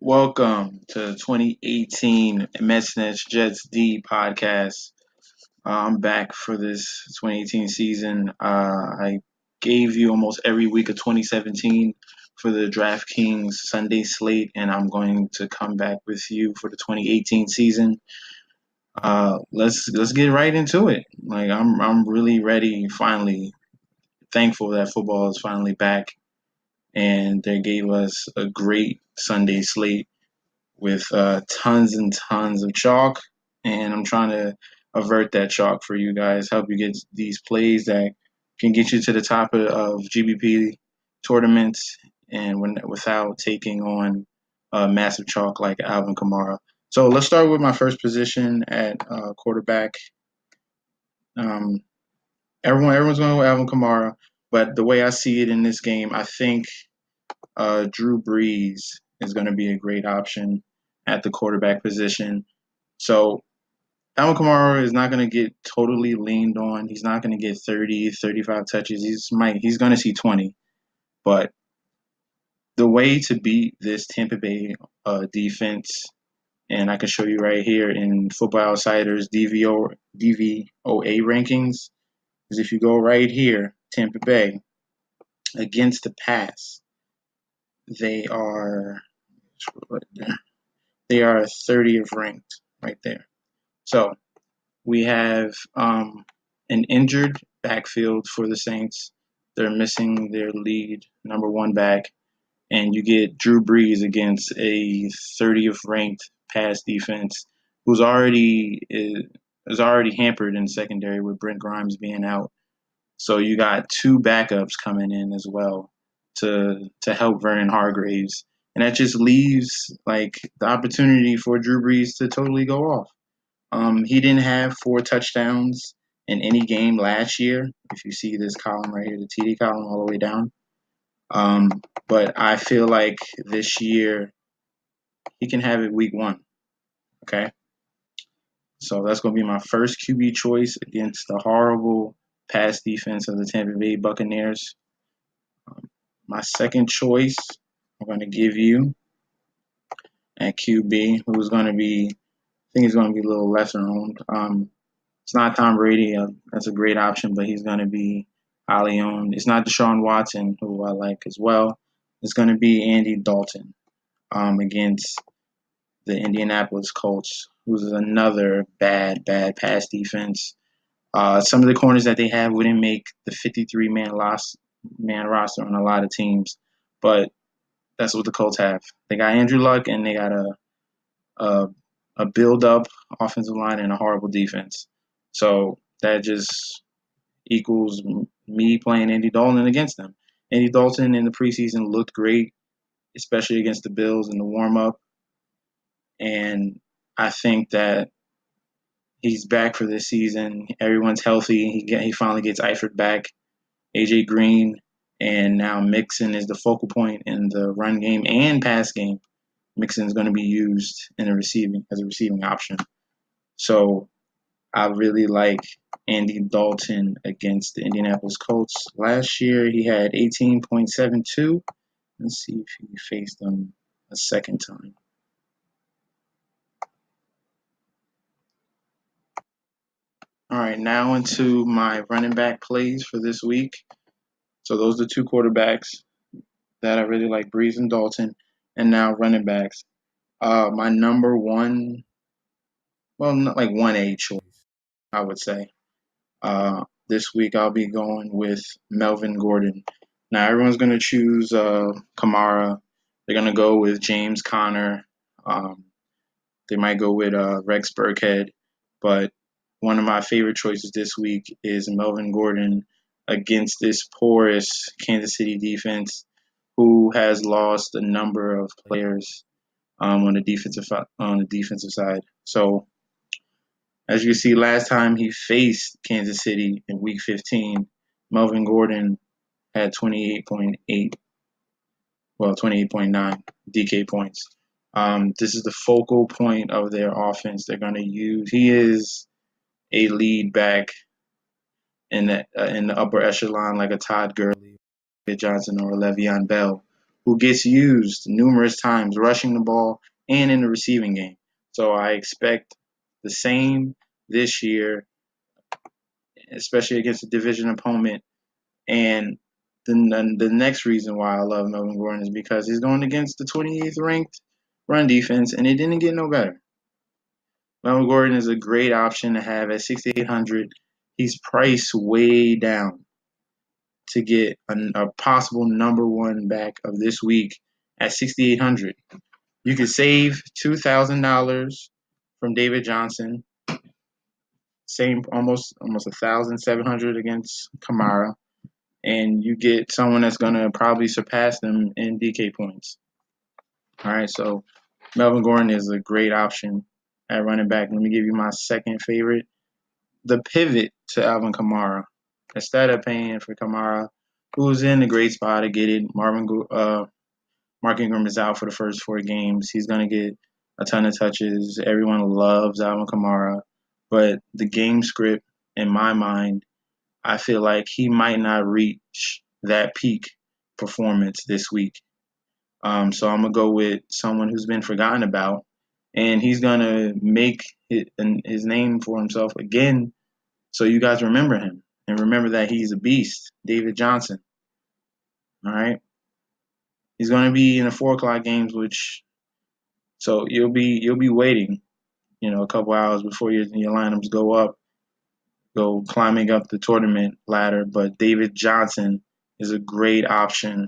Welcome to 2018 Mets Jets D podcast. I'm back for this 2018 season. I gave you almost every week of 2017 for the DraftKings Sunday slate, and I'm going to come back with you for the 2018 season. Let's get right into it. I'm really ready. Finally, thankful that football is finally back, and they gave us a great Sunday slate with tons and tons of chalk, and I'm trying to avert that chalk for you guys, help you get these plays that can get you to the top of GBP tournaments and without taking on massive chalk like Alvin Kamara. So let's start with my first position at quarterback. Um, everyone's going with Alvin Kamara, but the way I see it in this game, I think Drew Brees is going to be a great option at the quarterback position. So Alvin Kamara is not going to get totally leaned on. He's not going to get 30, 35 touches. He's going to see 20. But the way to beat this Tampa Bay defense, and I can show you right here in Football Outsiders DVOA rankings, is if you go right here, Tampa Bay against the pass, they are they are 30th ranked right there. So we have an injured backfield for the Saints. They're missing their lead number one back, and you get Drew Brees against a 30th ranked pass defense who's already is already hampered in secondary with Brent Grimes being out. So you got two backups coming in as well to help Vernon Hargraves, and that just leaves like the opportunity for Drew Brees to totally go off. He didn't have four touchdowns in any game last year. If you see this column right here, the TD column all the way down. Um, but I feel like this year he can have it week one. Okay. So that's going to be my first QB choice against the horrible pass defense of the Tampa Bay Buccaneers. My second choice, I'm going to give you at QB, who's going to be, I think he's going to be a little lesser owned. It's not Tom Brady. That's a great option, but he's going to be highly owned. It's not Deshaun Watson, who I like as well. It's going to be Andy Dalton against the Indianapolis Colts, who's another bad pass defense. Some of the corners that they have wouldn't make the 53-man roster on a lot of teams, but that's what the Colts have. They got Andrew Luck, and they got a, a build-up offensive line and a horrible defense. So that just equals me playing Andy Dalton against them. Andy Dalton in the preseason looked great, especially against the Bills in the warm-up. And I think that he's back for this season. Everyone's healthy. He finally gets Eifert back. AJ Green and now Mixon is the focal point in the run game and pass game. Mixon is going to be used in as a receiving option. So I really like Andy Dalton against the Indianapolis Colts. Last year he had 18.72. Let's see if he faced them a second time. All right, now into my running back plays for this week. So those are the two quarterbacks that I really like, Brees and Dalton, and now running backs. My number one, well, not like 1A choice, I would say. This week I'll be going with Melvin Gordon. Now everyone's going to choose Kamara. They're going to go with James Conner. They might go with Rex Burkhead. But one of my favorite choices this week is Melvin Gordon against this porous Kansas City defense, who has lost a number of players on the defensive side. So as you can see, last time he faced Kansas City in Week 15, Melvin Gordon had 28.9 DK points. This is the focal point of their offense. They're going to use. He is a lead back in the upper echelon, like a Todd Gurley, Johnson, or Le'Veon Bell, who gets used numerous times rushing the ball and in the receiving game. So I expect the same this year, especially against a division opponent. And the next reason why I love Melvin Gordon is because he's going against the 28th ranked run defense, and it didn't get no better. Melvin Gordon is a great option to have at 6,800. He's priced way down to get a possible number one back of this week at 6,800. You could save $2,000 from David Johnson. Same, almost 1,700 against Kamara, and you get someone that's gonna probably surpass them in DK points. All right, so Melvin Gordon is a great option at running back. Let me give you my second favorite, the pivot to Alvin Kamara. Instead of paying for Kamara, who's in a great spot to get it, Mark Ingram is out for the first 4 games. He's going to get a ton of touches. Everyone loves Alvin Kamara. But the game script, in my mind, I feel like he might not reach that peak performance this week. So I'm going to go with someone who's been forgotten about. And he's going to make his name for himself again so you guys remember him. And remember that he's a beast, David Johnson. All right? He's going to be in the 4 o'clock games, so you'll be waiting, a couple hours before your lineups go climbing up the tournament ladder. But David Johnson is a great option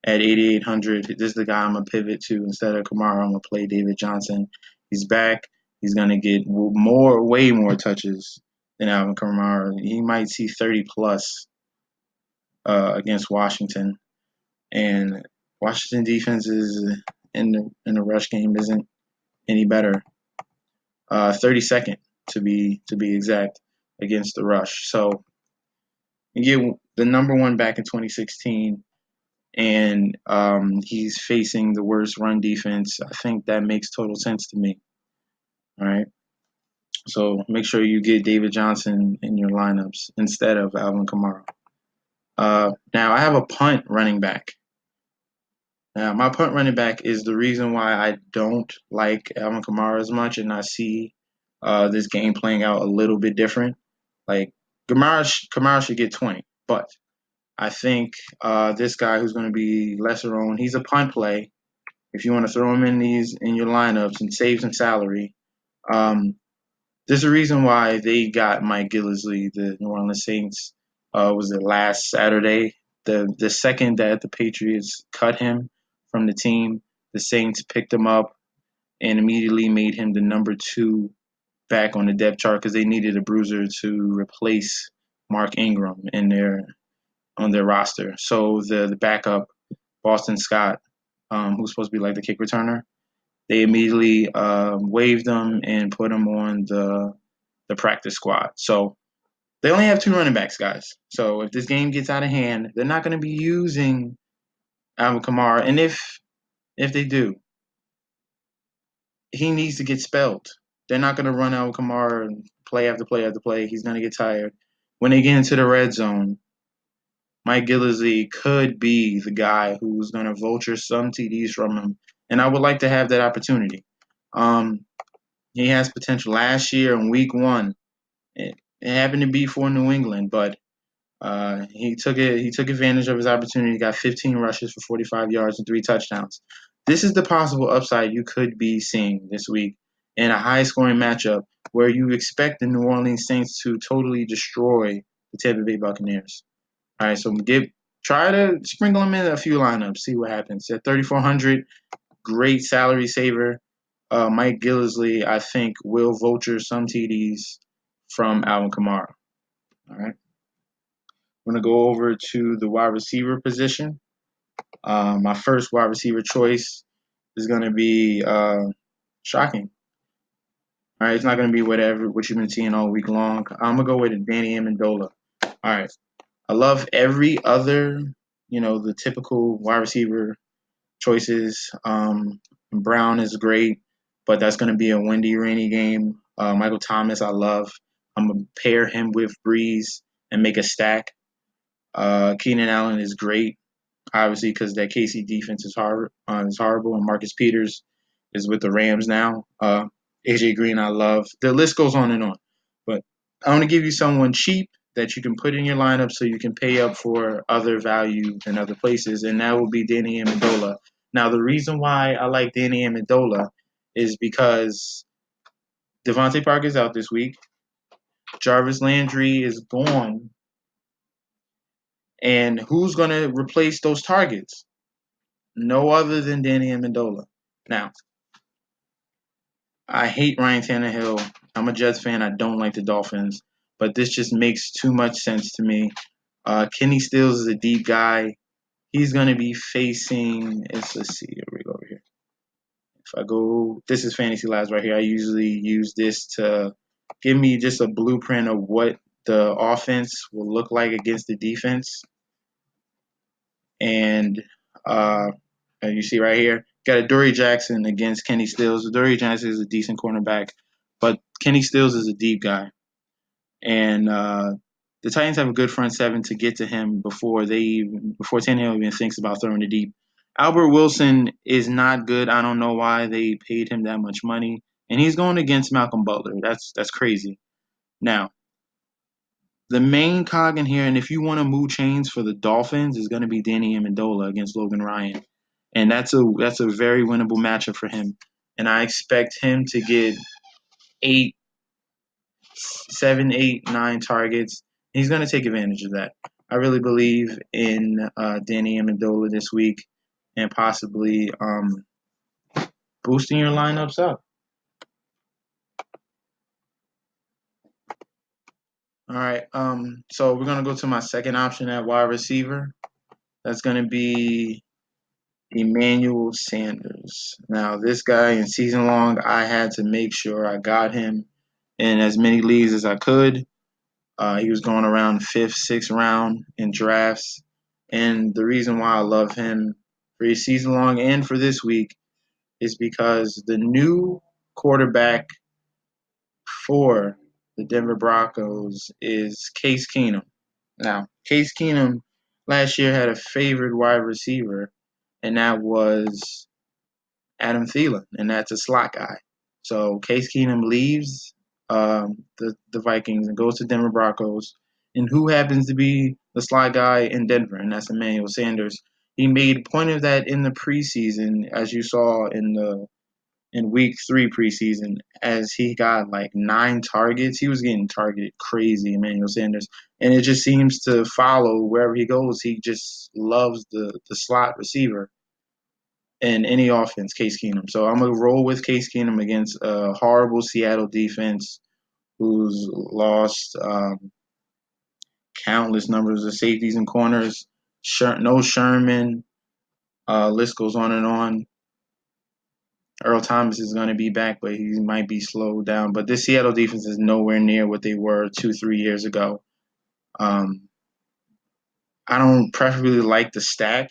at 8,800. This is the guy I'm gonna pivot to instead of Kamara. I'm gonna play David Johnson. He's back. He's gonna get way more touches than Alvin Kamara. He might see 30 plus against Washington. And Washington defense is in the rush game isn't any better. 32nd to be exact against the rush. So you get the number one back in 2016, and he's facing the worst run defense. I think that makes total sense to me. All right. So make sure you get David Johnson in your lineups instead of Alvin Kamara. Now I have a punt running back. Now, my punt running back is the reason why I don't like Alvin Kamara as much, and I see this game playing out a little bit different. Like, Kamara should get 20, but I think this guy who's going to be lesser owned, he's a punt play. If you want to throw him in your lineups and save some salary, there's a reason why they got Mike Gillislee, the New Orleans Saints, was it last Saturday? The second that the Patriots cut him from the team, the Saints picked him up and immediately made him the number 2 back on the depth chart because they needed a bruiser to replace Mark Ingram on their roster. So the backup, Boston Scott, who's supposed to be like the kick returner, they immediately waived him and put him on the practice squad. So they only have 2 running backs, guys. So if this game gets out of hand, they're not going to be using Alvin Kamara. And if they do, he needs to get spelled. They're not going to run Alvin Kamara play after play after play. He's going to get tired. When they get into the red zone, Mike Gillislee could be the guy who's going to vulture some TDs from him. And I would like to have that opportunity. He has potential. Last year in week 1, it happened to be for New England, but he took advantage of his opportunity. He got 15 rushes for 45 yards and 3 touchdowns. This is the possible upside you could be seeing this week in a high-scoring matchup where you expect the New Orleans Saints to totally destroy the Tampa Bay Buccaneers. All right, so try to sprinkle him in a few lineups, see what happens. At 3,400, great salary saver. Mike Gillislee, I think, will vulture some TDs from Alvin Kamara. All right. I'm going to go over to the wide receiver position. My first wide receiver choice is going to be shocking. All right, it's not going to be what you've been seeing all week long. I'm going to go with Danny Amendola. All right. I love every other, the typical wide receiver choices. Brown is great, but that's going to be a windy, rainy game. Michael Thomas, I love. I'm going to pair him with Breeze and make a stack. Keenan Allen is great. obviously, because that KC defense is horrible, and Marcus Peters is with the Rams now. AJ Green, I love. The list goes on and on. But I want to give you someone cheap that you can put in your lineup so you can pay up for other value in other places, and that will be Danny Amendola. Now, the reason why I like Danny Amendola is because Devontae Parker is out this week. Jarvis Landry is gone. And who's going to replace those targets? No other than Danny Amendola. Now, I hate Ryan Tannehill. I'm a Jets fan. I don't like the Dolphins. But this just makes too much sense to me. Kenny Stills is a deep guy. He's going to be facing, let's see, here we go over here. If I go, this is Fantasy Labs right here. I usually use this to give me just a blueprint of what the offense will look like against the defense. And you see right here, got a Dory Jackson against Kenny Stills. Dory Jackson is a decent cornerback, but Kenny Stills is a deep guy. And the Titans have a good front seven to get to him before Tannehill even thinks about throwing it deep. Albert Wilson is not good. I don't know why they paid him that much money. And he's going against Malcolm Butler. That's crazy. Now, the main cog in here, and if you want to move chains for the Dolphins, is going to be Danny Amendola against Logan Ryan. And that's a very winnable matchup for him. And I expect him to get 7, 8, 9 targets. He's going to take advantage of that. I really believe in Danny Amendola this week and possibly boosting your lineups up. All right. So we're going to go to my second option at wide receiver. That's going to be Emmanuel Sanders. Now, this guy in season long, I had to make sure I got him in as many leagues as I could. He was going around 5th, 6th round in drafts. And the reason why I love him for his season long and for this week is because the new quarterback for the Denver Broncos is Case Keenum. Now, Case Keenum last year had a favorite wide receiver, and that was Adam Thielen, and that's a slot guy. So Case Keenum leaves the Vikings and goes to Denver Broncos, and who happens to be the slot guy in Denver, and that's Emmanuel Sanders. He made a point of that in the preseason, as you saw in week 3 preseason, as he got like 9 targets. He was getting targeted crazy, Emmanuel Sanders. And it just seems to follow wherever he goes. He just loves the slot receiver in any offense, Case Keenum. So I'm going to roll with Case Keenum against a horrible Seattle defense who's lost countless numbers of safeties and corners. No Sherman. List goes on and on. Earl Thomas is going to be back, but he might be slowed down. But this Seattle defense is nowhere near what they were 2-3 years ago. I don't preferably like the stack,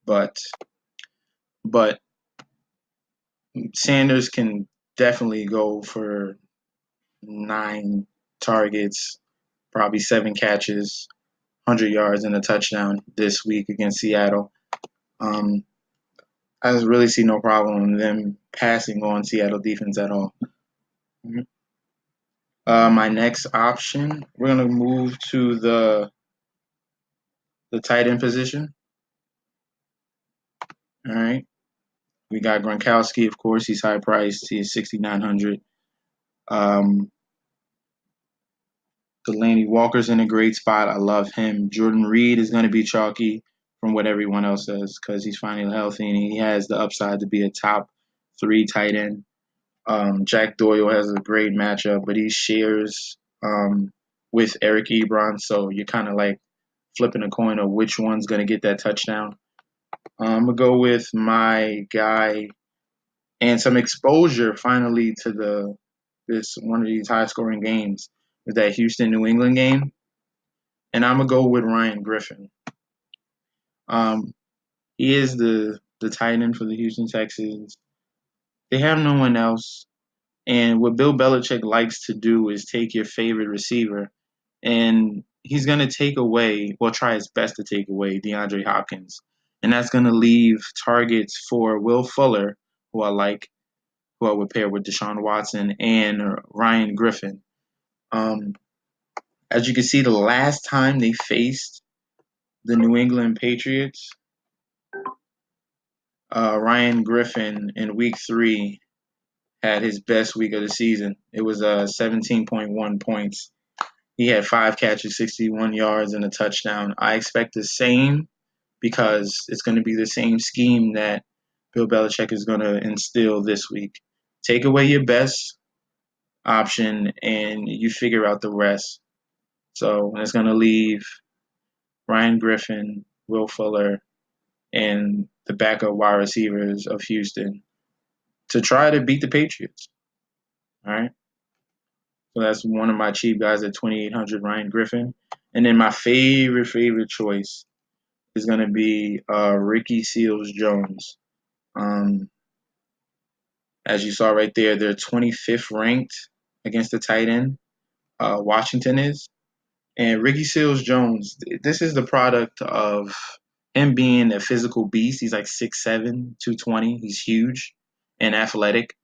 but Sanders can definitely go for 9 targets, probably 7 catches, 100 yards, and a touchdown this week against Seattle. I just really see no problem in them passing on Seattle defense at all. My next option, we're going to move to the tight end position. All right. We got Gronkowski, of course. He's high priced. He is $6,900. Delaney Walker's in a great spot. I love him. Jordan Reed is going to be chalky from what everyone else says because he's finally healthy and he has the upside to be a top 3 tight end. Jack Doyle has a great matchup, but he shares with Eric Ebron, so you're kind of like flipping a coin of which one's going to get that touchdown. I'm going to go with my guy and some exposure finally to this one of these high-scoring games with that Houston-New England game, and I'm going to go with Ryan Griffin. He is the tight end for the Houston Texans. They have no one else. And what Bill Belichick likes to do is take your favorite receiver and he's going to take away, well, try his best to take away DeAndre Hopkins. And that's going to leave targets for Will Fuller, who I like, who I would pair with Deshaun Watson, and Ryan Griffin. As you can see, the last time they faced the New England Patriots, Ryan Griffin in week 3 had his best week of the season. It was 17.1 points. He had 5 catches, 61 yards, and a touchdown. I expect the same because it's going to be the same scheme that Bill Belichick is going to instill this week. Take away your best option and you figure out the rest. So it's going to leave Ryan Griffin, Will Fuller, and the backup wide receivers of Houston to try to beat the Patriots. All right. So that's one of my cheap guys at 2,800, Ryan Griffin. And then my favorite choice is going to be Ricky Seals-Jones. As you saw right there, they're 25th ranked against the tight end. Washington is. And Ricky Seals-Jones, this is the product of him being a physical beast. He's like 6'7", 220. He's huge and athletic.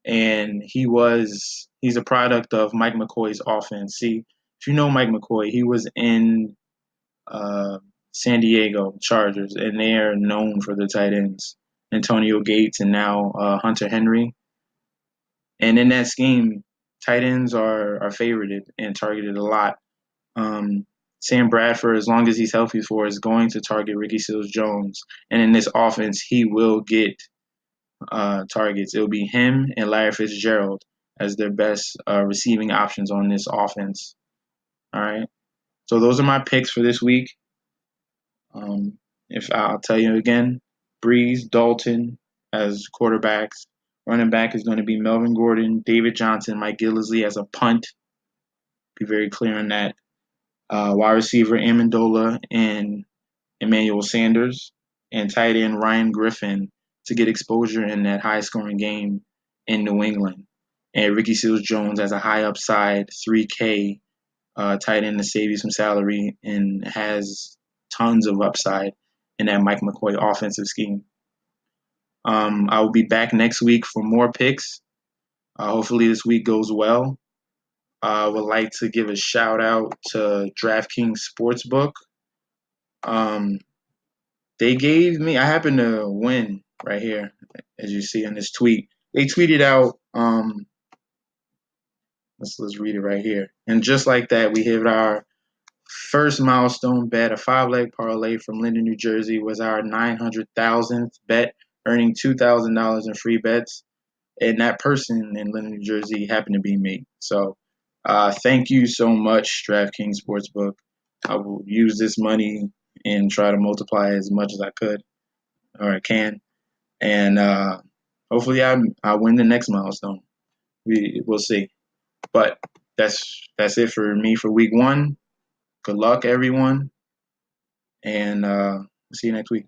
And he's a product of Mike McCoy's offense. See, if you know Mike McCoy, he was in San Diego Chargers, and they are known for the tight ends. Antonio Gates and now Hunter Henry. And in that scheme, tight ends are favorited and targeted a lot. Sam Bradford, as long as he's healthy is going to target Ricky Seals-Jones. And in this offense, he will get targets. It'll be him and Larry Fitzgerald as their best receiving options on this offense. All right. So those are my picks for this week. If I'll tell you again, Breeze, Dalton as quarterbacks. Running back is going to be Melvin Gordon, David Johnson, Mike Gillislee as a punt. Be very clear on that. Wide receiver Amendola and Emmanuel Sanders, and tight end Ryan Griffin to get exposure in that high-scoring game in New England. And Ricky Seals-Jones as a high upside 3K tight end to save you some salary and has tons of upside in that Mike McCoy offensive scheme. I will be back next week for more picks. Hopefully this week goes well. I would like to give a shout out to DraftKings Sportsbook. They gave me, I happen to win right here, as you see in this tweet. They tweeted out, let's read it right here. And just like that, we hit our first milestone bet. A 5-leg parlay from Linden, New Jersey was our 900,000th bet, earning $2,000 in free bets. And that person in Linden, New Jersey happened to be me. So thank you so much, DraftKings Sportsbook. I will use this money and try to multiply as much as I could or I can. And hopefully I win the next milestone. We'll see. But that's it for me for week 1. Good luck, everyone. And see you next week.